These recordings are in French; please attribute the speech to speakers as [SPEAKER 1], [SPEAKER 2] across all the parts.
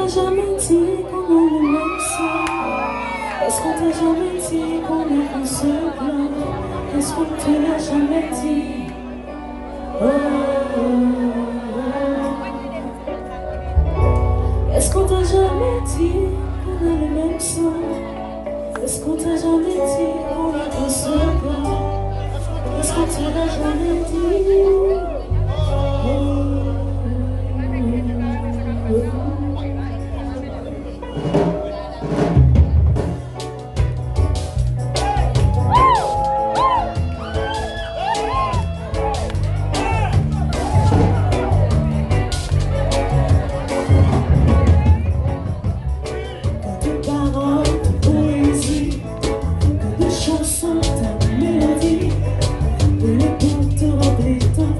[SPEAKER 1] jamais dit qu'on a le même sang? Est-ce qu'on t'a jamais dit qu'on est un seul blanc? Est-ce qu'on te l'a jamais dit? Oh, oh, oh. Est-ce qu'on t'a jamais dit qu'on a le même sang? Est-ce qu'on t'a jamais dit qu'on est un seul blanc? Est-ce qu'on te l'a jamais dit? Oh, oh, oh. Ton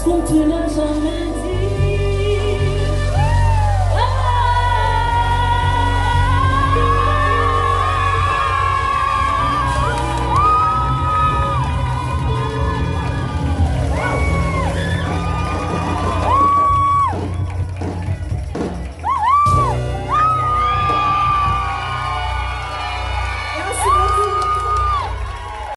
[SPEAKER 1] Est-ce qu'on te l'a jamais dit?